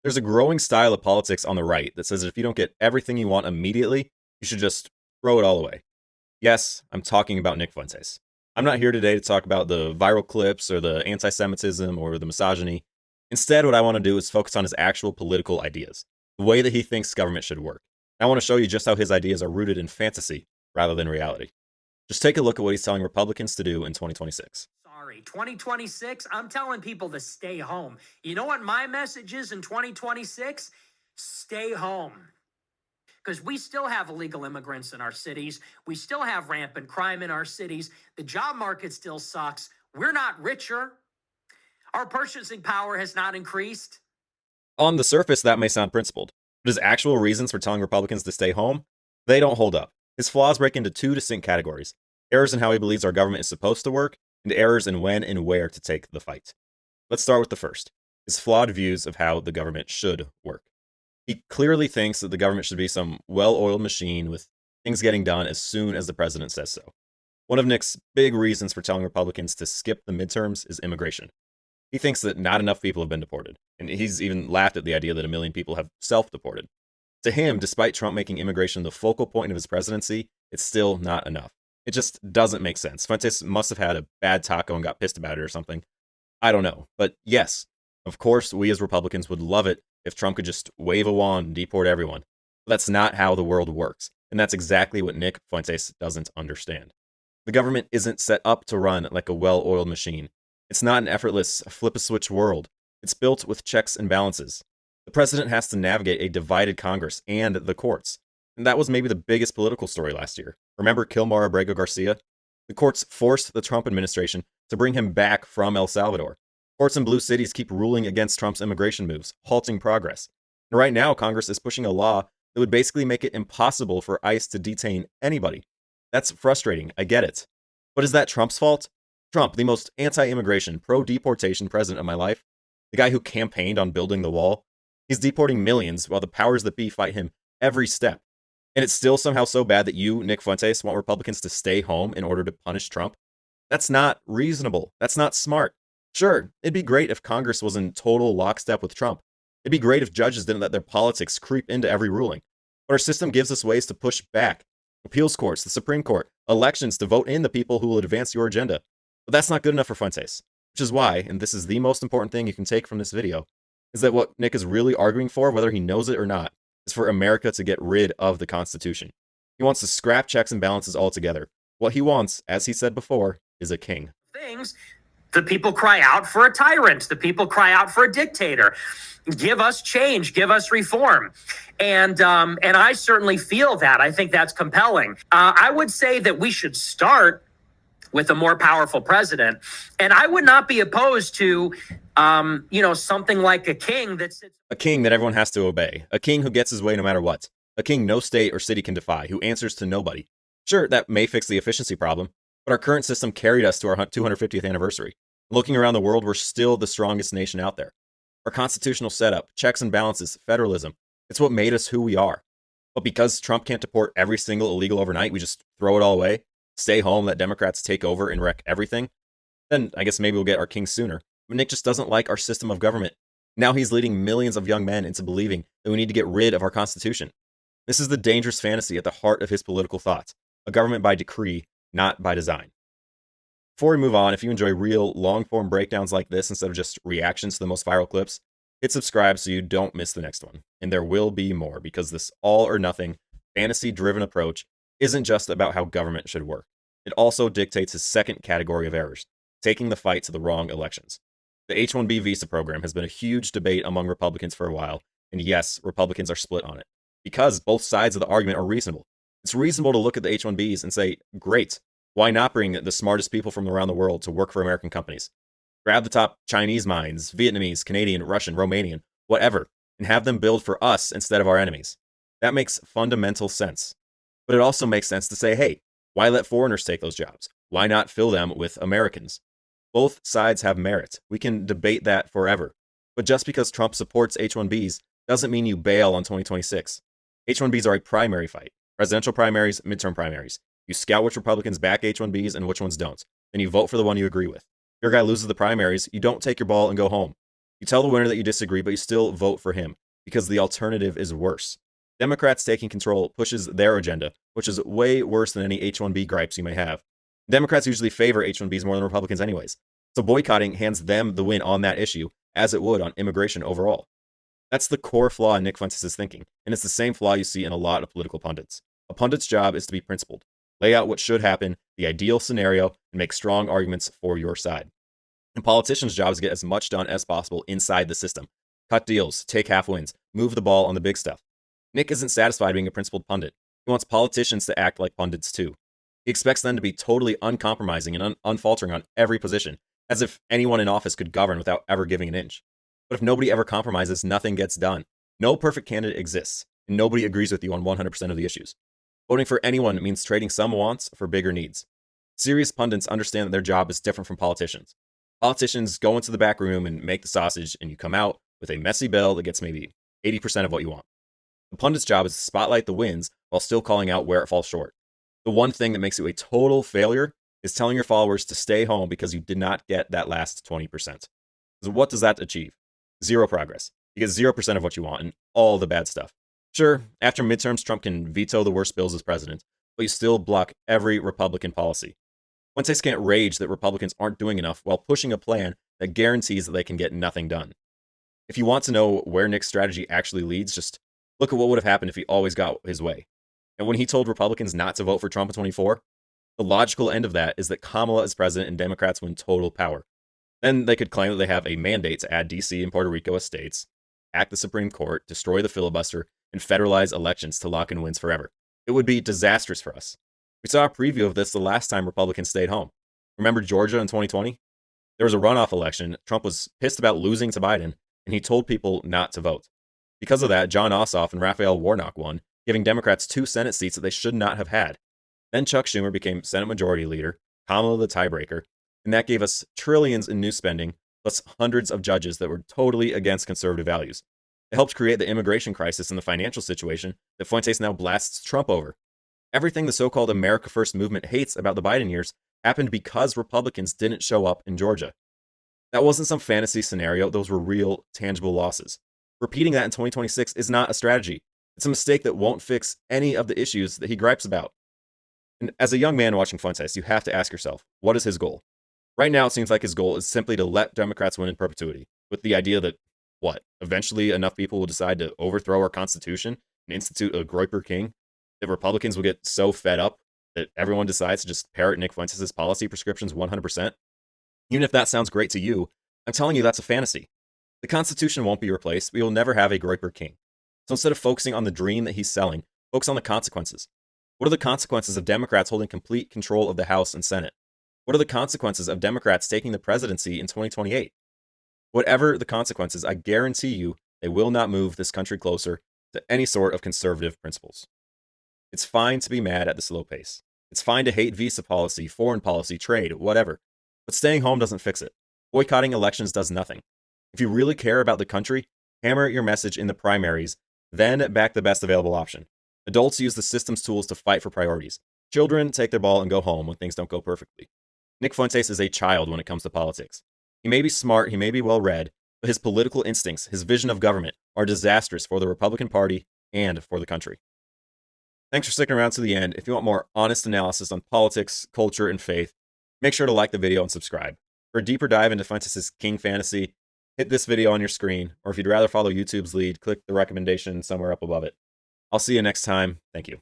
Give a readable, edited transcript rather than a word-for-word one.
There's a growing style of politics on the right that says that if you don't get everything you want immediately, you should just throw it all away. Yes, I'm talking about Nick Fuentes. I'm not here today to talk about the viral clips or the anti Semitism or the misogyny. Instead, what I want to do is focus on his actual political ideas, the way that he thinks government should work. I want to show you just how his ideas are rooted in fantasy rather than reality. Just take a look at what he's telling Republicans to do in 2026. Sorry, 2026, I'm telling people to stay home. You know what my message is in 2026? Stay home. Because we still have illegal immigrants in our cities. We still have rampant crime in our cities. The job market still sucks. We're not richer. Our purchasing power has not increased. On the surface, that may sound principled, but his actual reasons for telling Republicans to stay home, they don't hold up. His flaws break into two distinct categories: errors in how he believes our government is supposed to work, and errors in when and where to take the fight. Let's start with the first: his flawed views of how the government should work. He clearly thinks that the government should be some well-oiled machine with things getting done as soon as the president says so. One of Nick's big reasons for telling Republicans to skip the midterms is immigration. He thinks that not enough people have been deported, and he's even laughed at the idea that 1 million people have self-deported. To him, despite Trump making immigration the focal point of his presidency, it's still not enough. It just doesn't make sense. Fuentes must have had a bad taco and got pissed about it or something. I don't know. But yes, of course, we as Republicans would love it if Trump could just wave a wand and deport everyone. But that's not how the world works. And that's exactly what Nick Fuentes doesn't understand. The government isn't set up to run like a well-oiled machine. It's not an effortless, flip-a-switch world. It's built with checks and balances. The president has to navigate a divided Congress and the courts. And that was maybe the biggest political story last year. Remember Kilmar Abrego Garcia? The courts forced the Trump administration to bring him back from El Salvador. Courts in blue cities keep ruling against Trump's immigration moves, halting progress. And right now, Congress is pushing a law that would basically make it impossible for ICE to detain anybody. That's frustrating, I get it. But is that Trump's fault? Trump, the most anti-immigration, pro-deportation president of my life, the guy who campaigned on building the wall, he's deporting millions while the powers that be fight him every step. And it's still somehow so bad that you, Nick Fuentes, want Republicans to stay home in order to punish Trump? That's not reasonable. That's not smart. Sure, it'd be great if Congress was in total lockstep with Trump. It'd be great if judges didn't let their politics creep into every ruling. But our system gives us ways to push back. Appeals courts, the Supreme Court, elections to vote in the people who will advance your agenda. But that's not good enough for Fuentes. Which is why, and this is the most important thing you can take from this video, is that what Nick is really arguing for, whether he knows it or not, is for America to get rid of the Constitution. He wants to scrap checks and balances altogether. What he wants, as he said before, is a king. Things. The people cry out for a tyrant. The people cry out for a dictator. Give us change. Give us reform. And I certainly feel that. I think that's compelling. I would say that we should start with a more powerful president. And I would not be opposed to, something like a king that sits. A king that everyone has to obey. A king who gets his way no matter what. A king no state or city can defy, who answers to nobody. Sure, that may fix the efficiency problem, but our current system carried us to our 250th anniversary. Looking around the world, we're still the strongest nation out there. Our constitutional setup, checks and balances, federalism, it's what made us who we are. But because Trump can't deport every single illegal overnight, we just throw it all away, stay home, let Democrats take over and wreck everything, then I guess maybe we'll get our king sooner. But Nick just doesn't like our system of government. Now he's leading millions of young men into believing that we need to get rid of our Constitution. This is the dangerous fantasy at the heart of his political thoughts, a government by decree, not by design. Before we move on, if you enjoy real, long-form breakdowns like this instead of just reactions to the most viral clips, hit subscribe so you don't miss the next one. And there will be more, because this all-or-nothing, fantasy-driven approach isn't just about how government should work. It also dictates his second category of errors, taking the fight to the wrong elections. The H-1B visa program has been a huge debate among Republicans for a while, and yes, Republicans are split on it, because both sides of the argument are reasonable. It's reasonable to look at the H-1Bs and say, great, why not bring the smartest people from around the world to work for American companies? Grab the top Chinese minds, Vietnamese, Canadian, Russian, Romanian, whatever, and have them build for us instead of our enemies. That makes fundamental sense. But it also makes sense to say, hey, why let foreigners take those jobs? Why not fill them with Americans? Both sides have merit. We can debate that forever. But just because Trump supports H-1Bs doesn't mean you bail on 2026. H-1Bs are a primary fight. Presidential primaries, midterm primaries. You scout which Republicans back H-1Bs and which ones don't. Then you vote for the one you agree with. If your guy loses the primaries, you don't take your ball and go home. You tell the winner that you disagree, but you still vote for him because the alternative is worse. Democrats taking control pushes their agenda, which is way worse than any H-1B gripes you may have. Democrats usually favor H-1Bs more than Republicans anyways, so boycotting hands them the win on that issue, as it would on immigration overall. That's the core flaw in Nick Fuentes' thinking, and it's the same flaw you see in a lot of political pundits. A pundit's job is to be principled, lay out what should happen, the ideal scenario, and make strong arguments for your side. And politicians' job is to get as much done as possible inside the system. Cut deals, take half wins, move the ball on the big stuff. Nick isn't satisfied being a principled pundit. He wants politicians to act like pundits too. He expects them to be totally uncompromising and unfaltering on every position, as if anyone in office could govern without ever giving an inch. But if nobody ever compromises, nothing gets done. No perfect candidate exists, and nobody agrees with you on 100% of the issues. Voting for anyone means trading some wants for bigger needs. Serious pundits understand that their job is different from politicians. Politicians go into the back room and make the sausage, and you come out with a messy bill that gets maybe 80% of what you want. The pundit's job is to spotlight the wins while still calling out where it falls short. The one thing that makes you a total failure is telling your followers to stay home because you did not get that last 20%. So what does that achieve? Zero progress. You get 0% of what you want and all the bad stuff. Sure, after midterms, Trump can veto the worst bills as president, but you still block every Republican policy. Fuentes can't rage that Republicans aren't doing enough while pushing a plan that guarantees that they can get nothing done. If you want to know where Nick's strategy actually leads, just look at what would have happened if he always got his way. And when he told Republicans not to vote for Trump in 24, the logical end of that is that Kamala is president and Democrats win total power. Then they could claim that they have a mandate to add DC and Puerto Rico as states, hack the Supreme Court, destroy the filibuster, and federalize elections to lock in wins forever. It would be disastrous for us. We saw a preview of this the last time Republicans stayed home. Remember Georgia in 2020? There was a runoff election. Trump was pissed about losing to Biden, and he told people not to vote. Because of that, John Ossoff and Raphael Warnock won, giving Democrats 2 Senate seats that they should not have had. Then Chuck Schumer became Senate Majority Leader, Kamala the tiebreaker, and that gave us trillions in new spending, plus hundreds of judges that were totally against conservative values. It helped create the immigration crisis and the financial situation that Fuentes now blasts Trump over. Everything the so-called America First movement hates about the Biden years happened because Republicans didn't show up in Georgia. That wasn't some fantasy scenario, those were real, tangible losses. Repeating that in 2026 is not a strategy. It's a mistake that won't fix any of the issues that he gripes about. And as a young man watching Fuentes, you have to ask yourself, what is his goal? Right now, it seems like his goal is simply to let Democrats win in perpetuity, with the idea that, eventually enough people will decide to overthrow our Constitution and institute a Groyper king, that Republicans will get so fed up that everyone decides to just parrot Nick Fuentes' policy prescriptions 100%? Even if that sounds great to you, I'm telling you that's a fantasy. The Constitution won't be replaced. We will never have a Groyper king. So instead of focusing on the dream that he's selling, focus on the consequences. What are the consequences of Democrats holding complete control of the House and Senate? What are the consequences of Democrats taking the presidency in 2028? Whatever the consequences, I guarantee you they will not move this country closer to any sort of conservative principles. It's fine to be mad at the slow pace. It's fine to hate visa policy, foreign policy, trade, whatever. But staying home doesn't fix it. Boycotting elections does nothing. If you really care about the country, hammer your message in the primaries, then back the best available option. Adults use the system's tools to fight for priorities. Children take their ball and go home when things don't go perfectly. Nick Fuentes is a child when it comes to politics. He may be smart, he may be well-read, but his political instincts, his vision of government, are disastrous for the Republican Party and for the country. Thanks for sticking around to the end. If you want more honest analysis on politics, culture, and faith, make sure to like the video and subscribe. For a deeper dive into Fuentes' King Fantasy, hit this video on your screen, or if you'd rather follow YouTube's lead, click the recommendation somewhere up above it. I'll see you next time. Thank you.